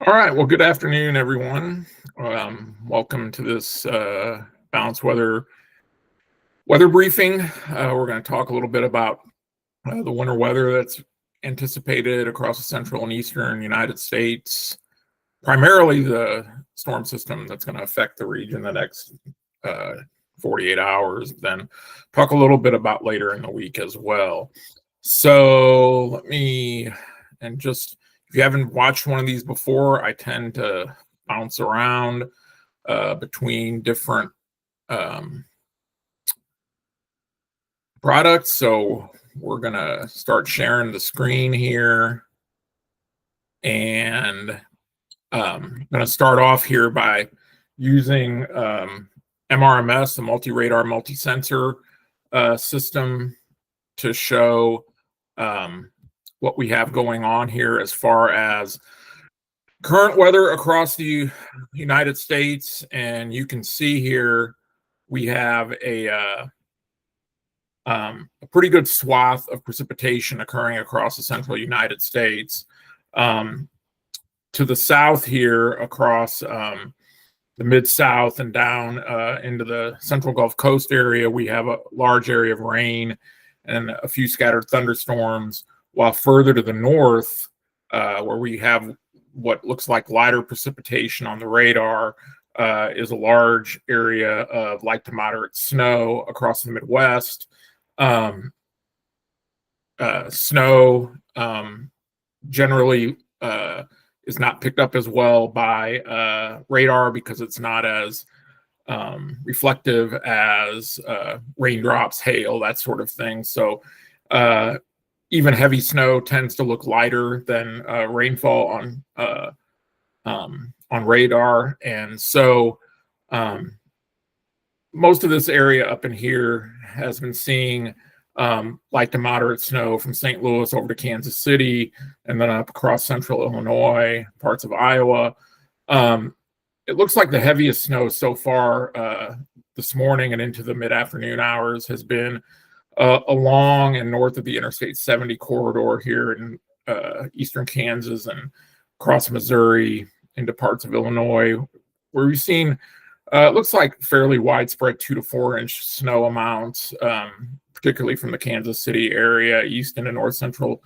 All right. Well, good afternoon, everyone. Welcome to this balanced weather briefing. We're going to talk a little bit about the winter weather that's anticipated across the central and eastern United States, primarily the storm system that's going to affect the region the next 48 hours. Then talk a little bit about later in the week as well. So if you haven't watched one of these before, I tend to bounce around between different products. So we're going to start sharing the screen here. And I'm going to start off here by using MRMS, the multi-radar, multi-sensor system, to show what we have going on here as far as current weather across the United States. And you can see here we have a pretty good swath of precipitation occurring across the central United States. To the south here, across the Mid-South and down into the central Gulf Coast area, we have a large area of rain and a few scattered thunderstorms, while further to the north, where we have what looks like lighter precipitation on the radar, is a large area of light to moderate snow across the Midwest. Snow generally is not picked up as well by radar because it's not as reflective as raindrops, hail, that sort of thing. So even heavy snow tends to look lighter than rainfall on radar. And so most of this area up in here has been seeing light to moderate snow from St. Louis over to Kansas City, and then up across central Illinois, parts of Iowa. It looks like the heaviest snow so far this morning and into the mid-afternoon hours has been along and north of the Interstate 70 corridor here in eastern Kansas and across Missouri into parts of Illinois, where we've seen it looks like fairly widespread 2 to 4 inch snow amounts, particularly from the Kansas City area east into north central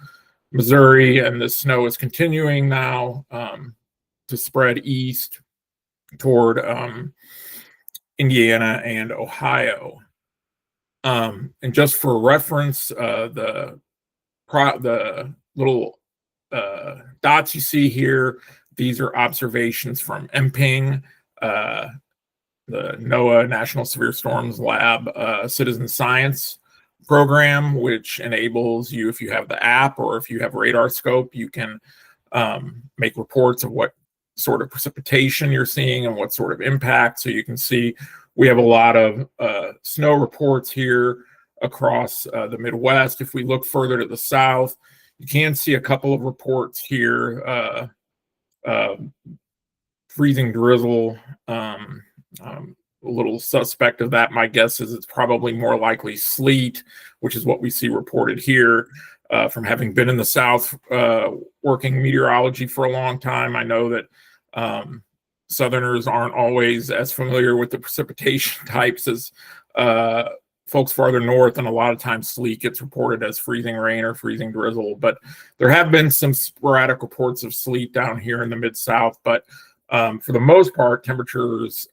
Missouri. And this snow is continuing now to spread east toward Indiana and Ohio. And just for reference, the little dots you see here, these are observations from MPING, the NOAA National Severe Storms Lab citizen science program, which enables you, if you have the app or if you have RadarScope, you can make reports of what sort of precipitation you're seeing and what sort of impact. So you can see we have a lot of snow reports here across the Midwest. If we look further to the south, you can see a couple of reports here, freezing drizzle. A little suspect of that. My guess is it's probably more likely sleet, which is what we see reported here. From having been in the South working meteorology for a long time, I know that Southerners aren't always as familiar with the precipitation types as folks farther north, and a lot of times sleet gets reported as freezing rain or freezing drizzle. But there have been some sporadic reports of sleet down here in the Mid-South, but for the most part, temperatures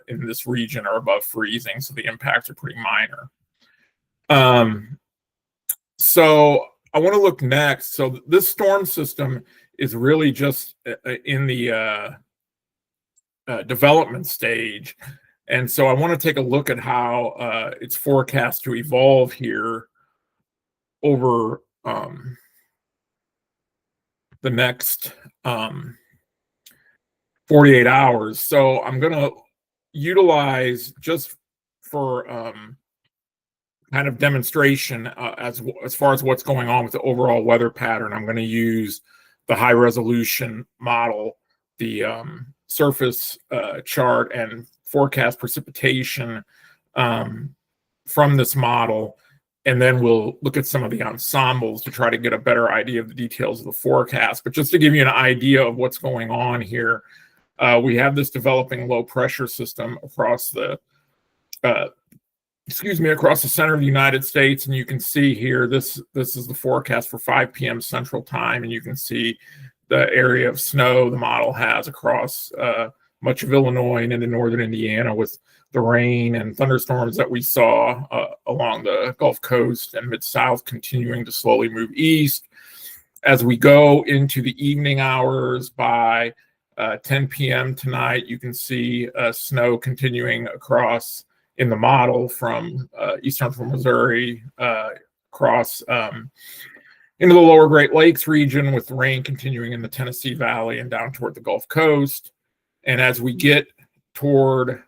in this region are above freezing, so the impacts are pretty minor. So I want to look next. So this storm system is really just in the development stage. And so I want to take a look at how it's forecast to evolve here over the next 48 hours. So I'm going to utilize, just for kind of demonstration as far as what's going on with the overall weather pattern, I'm going to use the high resolution model, the surface chart and forecast precipitation from this model and then we'll look at some of the ensembles to try to get a better idea of the details of the forecast. But just to give you an idea of what's going on here, we have this developing low pressure system across the across the center of the United States. And you can see here, this is the forecast for 5 p.m. Central Time. And you can see the area of snow the model has across much of Illinois and into northern Indiana, with the rain and thunderstorms that we saw along the Gulf Coast and Mid-South continuing to slowly move east. As we go into the evening hours, by 10 p.m. tonight, you can see snow continuing across in the model from eastern Missouri across into the lower Great Lakes region, with rain continuing in the Tennessee Valley and down toward the Gulf Coast. And as we get toward,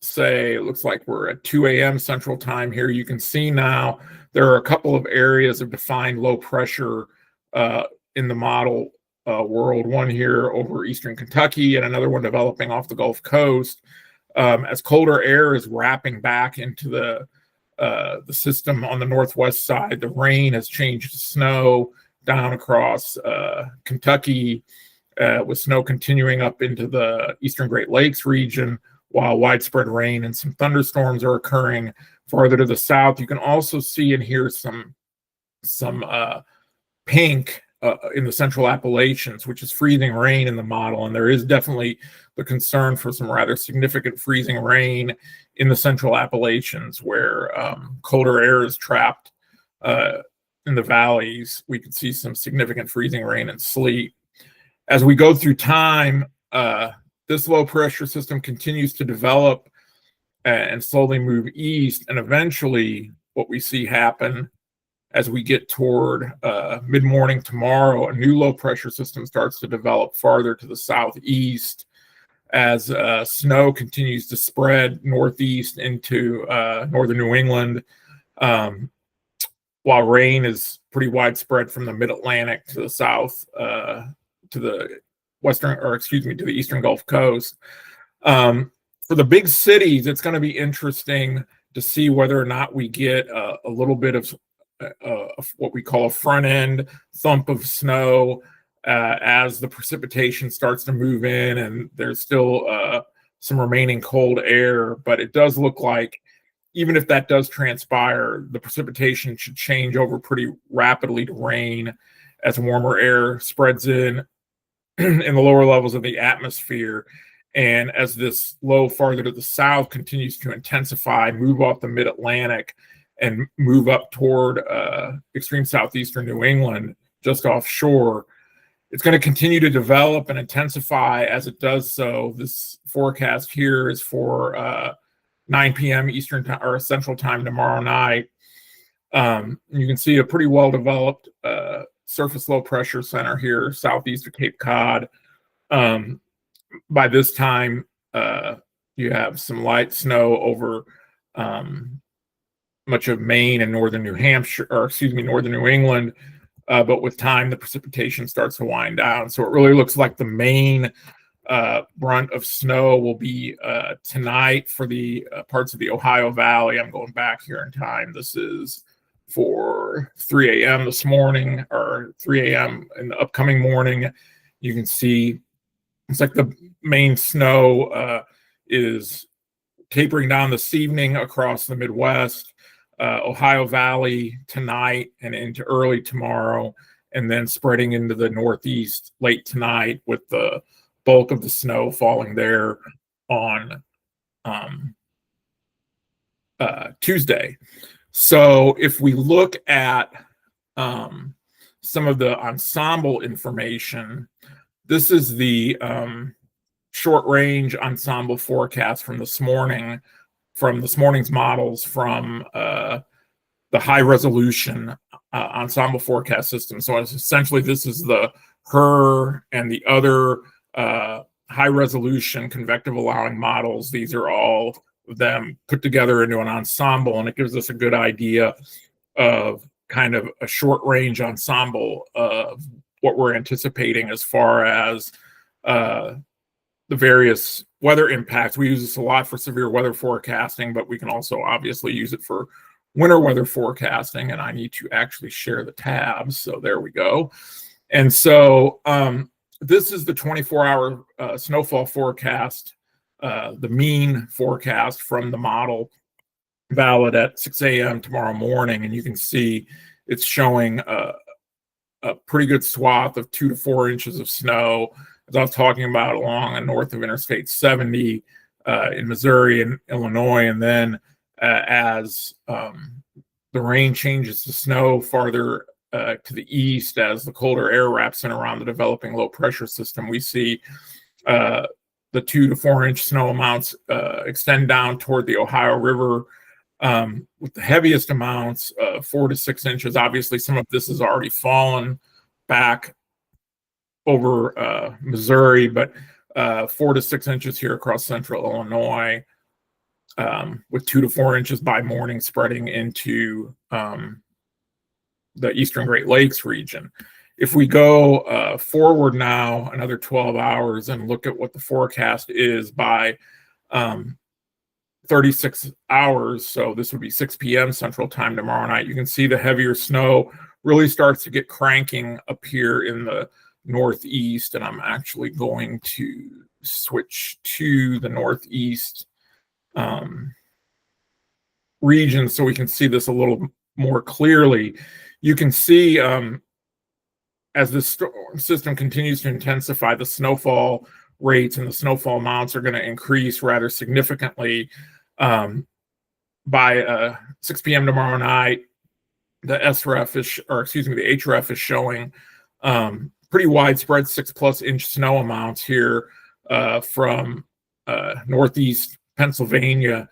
say, it looks like we're at 2 a.m. Central Time here, you can see now there are a couple of areas of defined low pressure in the model world. One here over eastern Kentucky, and another one developing off the Gulf Coast. As colder air is wrapping back into the system on the northwest side, the rain has changed to snow down across Kentucky, with snow continuing up into the eastern Great Lakes region, while widespread rain and some thunderstorms are occurring farther to the south. You can also see and hear some pink in the central Appalachians, which is freezing rain in the model. And there is definitely the concern for some rather significant freezing rain in the central Appalachians, where colder air is trapped in the valleys. We could see some significant freezing rain and sleet. As we go through time, this low pressure system continues to develop and slowly move east. And eventually what we see happen as we get toward mid-morning tomorrow, a new low pressure system starts to develop farther to the southeast as snow continues to spread northeast into northern New England, while rain is pretty widespread from the mid-Atlantic to the south, to the to the eastern Gulf Coast. For the big cities, it's going to be interesting to see whether or not we get a little bit of what we call a front end thump of snow as the precipitation starts to move in, and there's still some remaining cold air. But it does look like, even if that does transpire, the precipitation should change over pretty rapidly to rain as warmer air spreads in the lower levels of the atmosphere. And as this low farther to the south continues to intensify, move off the mid-Atlantic and move up toward extreme southeastern New England, just offshore, it's going to continue to develop and intensify. As it does so, this forecast here is for 9 p.m. Eastern time or Central Time tomorrow night. You can see a pretty well-developed surface low pressure center here southeast of Cape Cod. By this time, you have some light snow over much of Maine and northern New Hampshire, or excuse me, northern New England. But with time, the precipitation starts to wind down. So it really looks like the main brunt of snow will be tonight for the parts of the Ohio Valley. I'm going back here in time. This is for 3 a.m. this morning, or 3 a.m. in the upcoming morning. You can see it's like the main snow is tapering down this evening across the Midwest, Ohio Valley tonight and into early tomorrow, and then spreading into the Northeast late tonight, with the bulk of the snow falling there on Tuesday. So if we look at some of the ensemble information, this is the short range ensemble forecast from this morning, from this morning's models from the high resolution ensemble forecast system. So essentially this is the HRRR and the other high resolution convective allowing models. These are all of them put together into an ensemble, and it gives us a good idea of kind of a short range ensemble of what we're anticipating as far as the the various weather impacts. We use this a lot for severe weather forecasting, but we can also obviously use it for winter weather forecasting. And I need to actually share the tabs. So there we go. And so this is the 24-hour snowfall forecast, the mean forecast from the model, valid at 6 a.m. tomorrow morning. And you can see it's showing a pretty good swath of 2 to 4 inches of snow, as I was talking about, along north of Interstate 70 in Missouri and Illinois. And then as the rain changes to snow farther to the east, as the colder air wraps in around the developing low pressure system, we see the 2 to 4 inch snow amounts extend down toward the Ohio River, with the heaviest amounts, 4 to 6 inches. Obviously, some of this has already fallen back over Missouri, but 4 to 6 inches here across central Illinois, with 2 to 4 inches by morning spreading into the eastern Great Lakes region. If we go forward now another 12 hours and look at what the forecast is by 36 hours, so this would be 6 p.m. Central Time tomorrow night, you can see the heavier snow really starts to get cranking up here in the northeast. And I'm actually going to switch to the northeast region so we can see this a little more clearly. You can see as the storm system continues to intensify, the snowfall rates and the snowfall amounts are going to increase rather significantly. By 6 p.m. tomorrow night, the SREF is, or excuse me, the HREF is showing pretty widespread 6+ inch snow amounts here from northeast Pennsylvania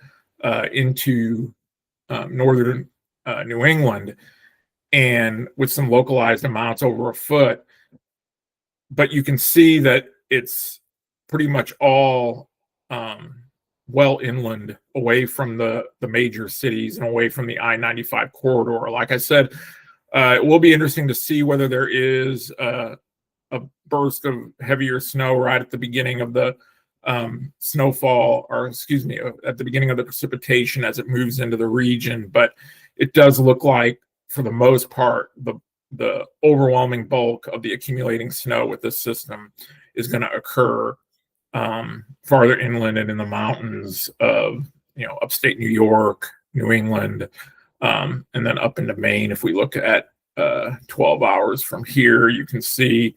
into northern New England, and with some localized amounts over a foot. But you can see that it's pretty much all well inland, away from the major cities and away from the I-95 corridor. Like I said, it will be interesting to see whether there is a burst of heavier snow right at the beginning of the snowfall, or excuse me, at the beginning of the precipitation as it moves into the region. But it does look like, for the most part, the overwhelming bulk of the accumulating snow with this system is going to occur farther inland and in the mountains of, upstate New York, New England, and then up into Maine. If we look at 12 hours from here, you can see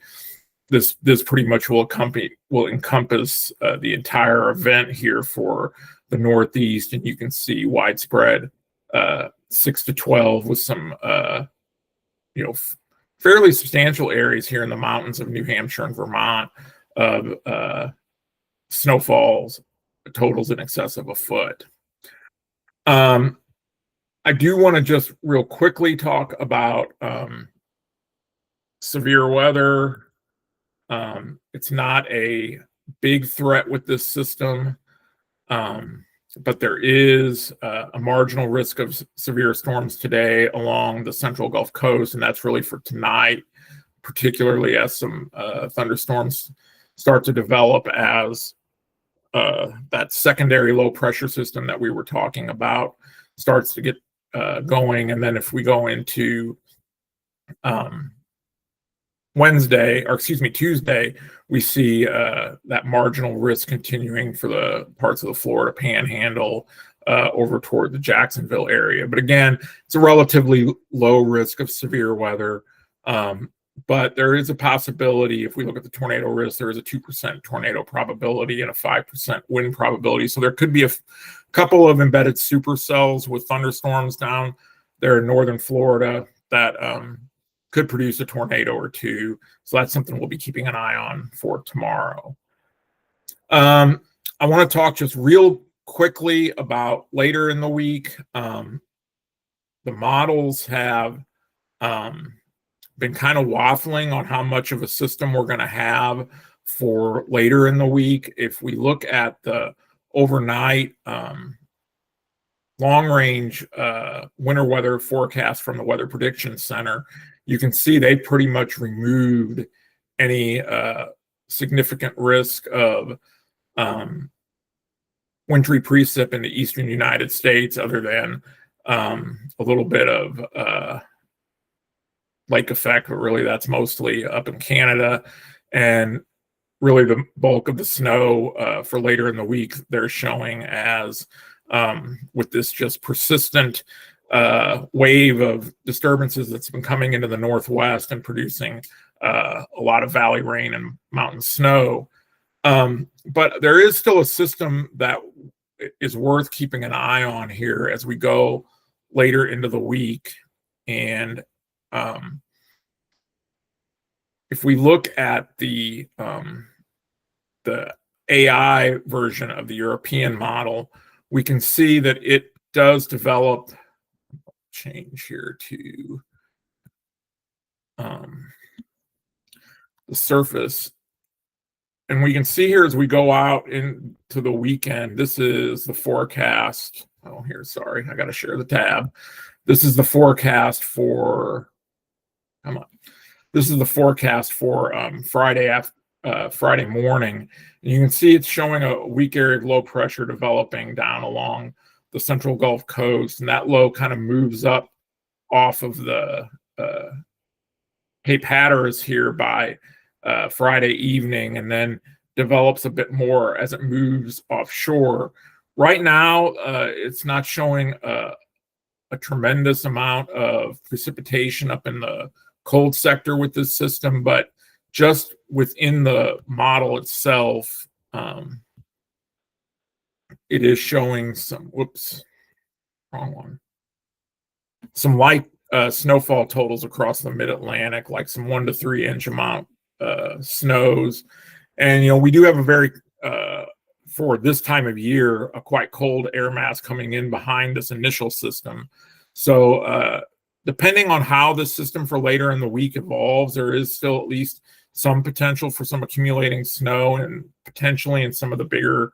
this pretty much will encompass the entire event here for the Northeast, and you can see widespread 6 to 12 with some fairly substantial areas here in the mountains of New Hampshire and Vermont of snowfalls totals in excess of a foot. I do want to just real quickly talk about severe weather. It's not a big threat with this system, but there is a marginal risk of severe storms today along the central Gulf Coast, and that's really for tonight, particularly as some thunderstorms start to develop as that secondary low pressure system that we were talking about starts to get going. And then if we go into Tuesday, we see that marginal risk continuing for the parts of the Florida Panhandle over toward the Jacksonville area. But again, it's a relatively low risk of severe weather. But there is a possibility, if we look at the tornado risk, there is a 2% tornado probability and a 5% wind probability. So there could be a couple of embedded supercells with thunderstorms down there in northern Florida that could produce a tornado or two. So that's something we'll be keeping an eye on for tomorrow. I want to talk just real quickly about later in the week. The models have been kind of waffling on how much of a system we're going to have for later in the week. If we look at the overnight long range winter weather forecast from the Weather Prediction Center, you can see they pretty much removed any significant risk of wintry precip in the eastern United States, other than a little bit of lake effect, but really that's mostly up in Canada. And really the bulk of the snow for later in the week they're showing as with this just persistent wave of disturbances that's been coming into the Northwest and producing a lot of valley rain and mountain snow. But there is still a system that is worth keeping an eye on here as we go later into the week. And if we look at the AI version of the European model, we can see that it does develop, change here to the surface. And we can see here as we go out into the weekend, this is the forecast. Oh, here, sorry, I got to share the tab. This is the forecast for, come on. This is the forecast for Friday morning. And you can see it's showing a weak area of low pressure developing down along the central Gulf Coast. And that low kind of moves up off of the Cape Hatteras here by Friday evening, and then develops a bit more as it moves offshore. Right now, it's not showing a tremendous amount of precipitation up in the cold sector with this system, but just within the model itself, it is showing some, whoops, wrong one, some light snowfall totals across the mid-Atlantic, like some 1 to 3 inch amount snows. And, you know, we do have a very, for this time of year, a quite cold air mass coming in behind this initial system. So depending on how the system for later in the week evolves, there is still at least some potential for some accumulating snow, and potentially in some of the bigger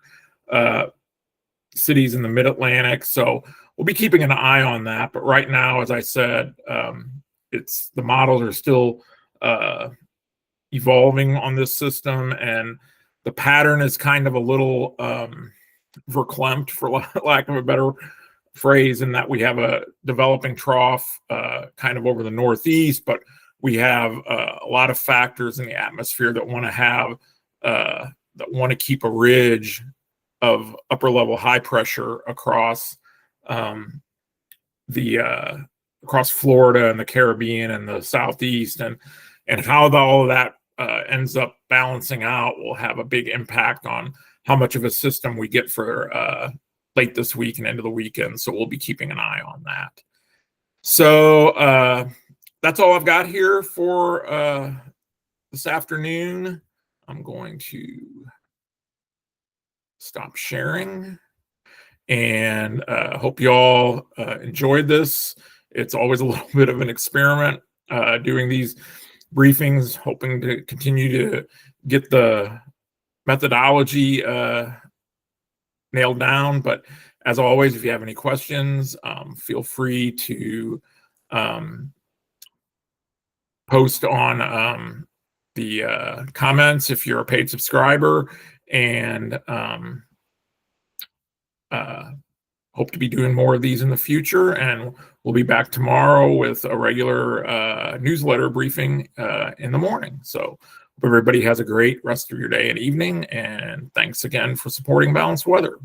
cities in the mid-Atlantic. So we'll be keeping an eye on that. But right now, as I said, it's the models are still evolving on this system, and the pattern is kind of a little verklempt, for lack of a better phrase, in that we have a developing trough kind of over the northeast, but we have a lot of factors in the atmosphere that want to have that want to keep a ridge of upper level high pressure across across Florida and the Caribbean and the Southeast, and how all of that ends up balancing out will have a big impact on how much of a system we get for late this week and into the weekend. So we'll be keeping an eye on that. So that's all I've got here for this afternoon. I'm going to stop sharing, and hope you all enjoyed this. It's always a little bit of an experiment doing these briefings, hoping to continue to get the methodology nailed down. But as always, if you have any questions, feel free to post on the comments if you're a paid subscriber, and hope to be doing more of these in the future. And we'll be back tomorrow with a regular newsletter briefing in the morning. So hope everybody has a great rest of your day and evening, and thanks again for supporting Balanced Weather.